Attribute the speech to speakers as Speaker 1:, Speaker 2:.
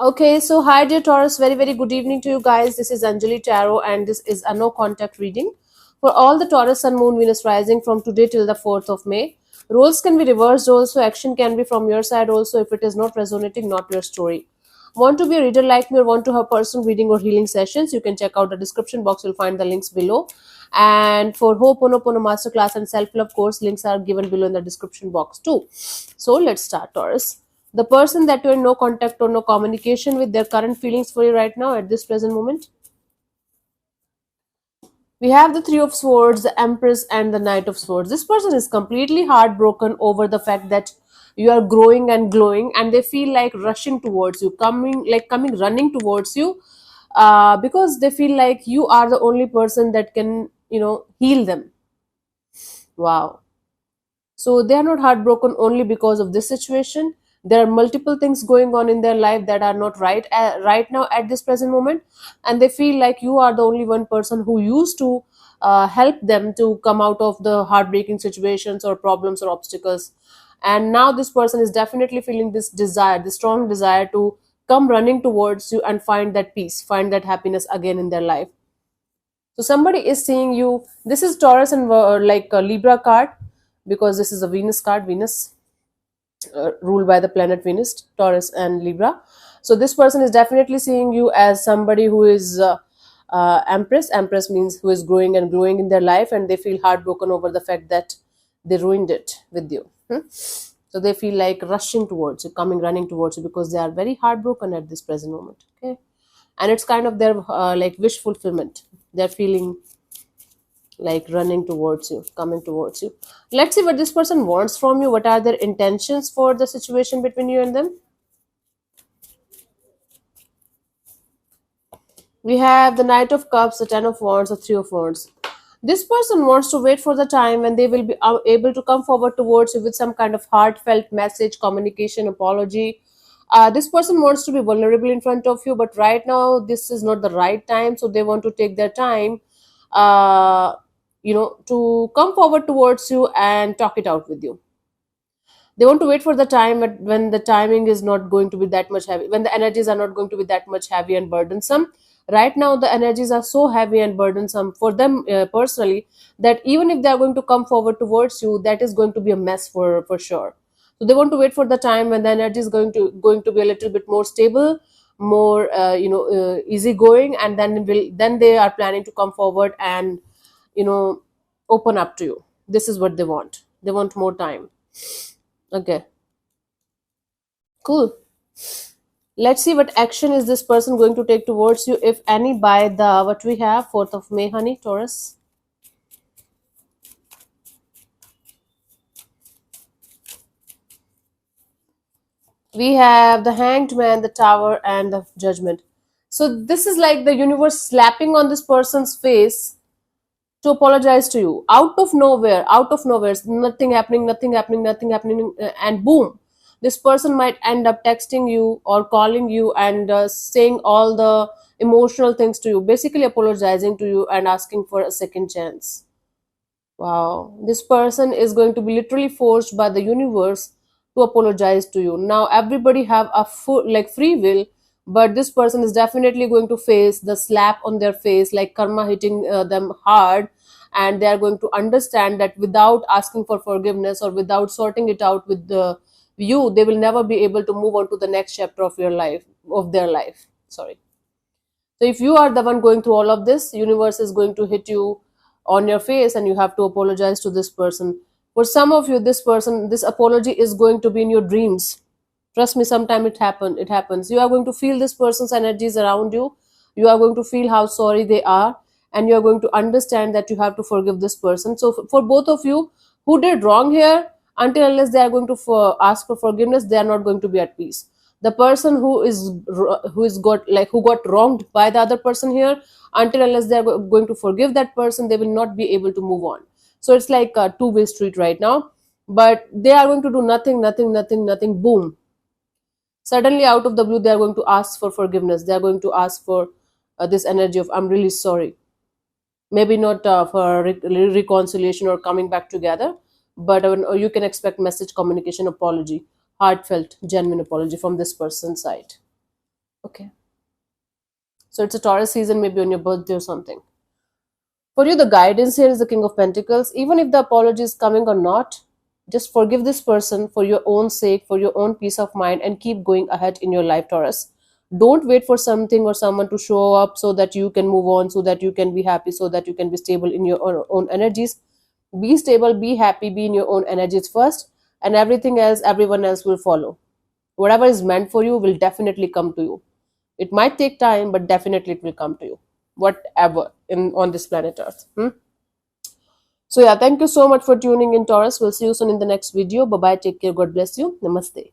Speaker 1: Okay, so hi dear Taurus, very very good evening to you guys. This is Anjali Tarot, and this is a no contact reading for all the Taurus Sun Moon Venus rising from today till the 4th of May. Roles can be reversed also, action can be from your side also if it is not resonating, not your story. Want to be a reader like me or want to have personal reading or healing sessions? You can check out the description box, you'll find the links below. And for Ho'oponopono Masterclass and Self Love course, links are given below in the description box too. So let's start, Taurus. The person that you're in no contact or no communication with, their current feelings for you right now at this present moment. We have the Three of Swords, the Empress, and the Knight of Swords. This person is completely heartbroken over the fact that you are growing and glowing, and they feel like rushing towards you, coming running towards you, because they feel like you are the only person that can, heal them. Wow. So they are not heartbroken only because of this situation. There are multiple things going on in their life that are not right now at this present moment, and they feel like you are the only one person who used to help them to come out of the heartbreaking situations or problems or obstacles. And now this person is definitely feeling this desire, this strong desire to come running towards you and find that peace, find that happiness again in their life. So somebody is seeing you. This is Taurus and like a Libra card, because this is a Venus card. Venus ruled by the planet Venus, Taurus and Libra. So this person is definitely seeing you as somebody who is Empress. Empress means who is growing and glowing in their life, and they feel heartbroken over the fact that they ruined it with you. So they feel like rushing towards you, coming running towards you, because they are very heartbroken at this present moment. Okay, and it's kind of their like wish fulfillment. They're feeling like running towards you, coming towards you. Let's see what this person wants from you. What are their intentions for the situation between you and them? We have the Knight of Cups, the Ten of Wands, the Three of Wands. This person wants to wait for the time when they will be able to come forward towards you with some kind of heartfelt message, communication, apology. This person wants to be vulnerable in front of you, but right now this is not the right time, so they want to take their time, uh, to come forward towards you and talk it out with you. They want to wait for the time when the timing is not going to be that much heavy, when the energies are not going to be that much heavy and burdensome. Right now the energies are so heavy and burdensome for them personally, that even if they are going to come forward towards you, that is going to be a mess for sure. So they want to wait for the time when the energy is going to be a little bit more stable, more easy going, and then they are planning to come forward and you know open up to you. This is what they want. They want more time. Okay, cool. Let's see what action is this person going to take towards you, if any, by the what we have 4th of May, honey, Taurus. We have the Hanged Man, the Tower, and the Judgment. So this is like the universe slapping on this person's face to apologize to you out of nowhere, nothing happening, nothing happening, nothing happening, and boom, this person might end up texting you or calling you and saying all the emotional things to you, basically apologizing to you and asking for a second chance. Wow, this person is going to be literally forced by the universe to apologize to you. Now everybody have a full like free will, but this person is definitely going to face the slap on their face, like karma hitting them hard, and they are going to understand that without asking for forgiveness or without sorting it out with you, they will never be able to move on to the next chapter of your life, of their life. Sorry. So if you are the one going through all of this, universe is going to hit you on your face and you have to apologize to this person. For some of you, this apology is going to be in your dreams. Trust me, sometime it happens. You are going to feel this person's energies around you. You are going to feel how sorry they are, and you are going to understand that you have to forgive this person. So for both of you who did wrong here, until unless they are going to ask for forgiveness, they are not going to be at peace. The person who got wronged by the other person here, until unless they are going to forgive that person, they will not be able to move on. So it's like a two-way street right now, but they are going to do nothing, nothing, nothing, nothing, boom, suddenly out of the blue they are going to ask for forgiveness. They are going to ask for this energy of I'm really sorry. Maybe not for reconciliation or coming back together, but you can expect message, communication, apology, heartfelt genuine apology from this person's side. Okay. So it's a Taurus season, maybe on your birthday or something. For you, the guidance here is the King of Pentacles. Even if the apology is coming or not, just forgive this person for your own sake, for your own peace of mind, and keep going ahead in your life, Taurus. Don't wait for something or someone to show up so that you can move on, so that you can be happy, so that you can be stable in your own energies. Be stable, be happy, be in your own energies first, and everything else, everyone else will follow. Whatever is meant for you will definitely come to you. It might take time, but definitely it will come to you. Whatever in on this planet Earth. So yeah, thank you so much for tuning in, Taurus. We'll see you soon in the next video. Bye bye. Take care. God bless you. Namaste.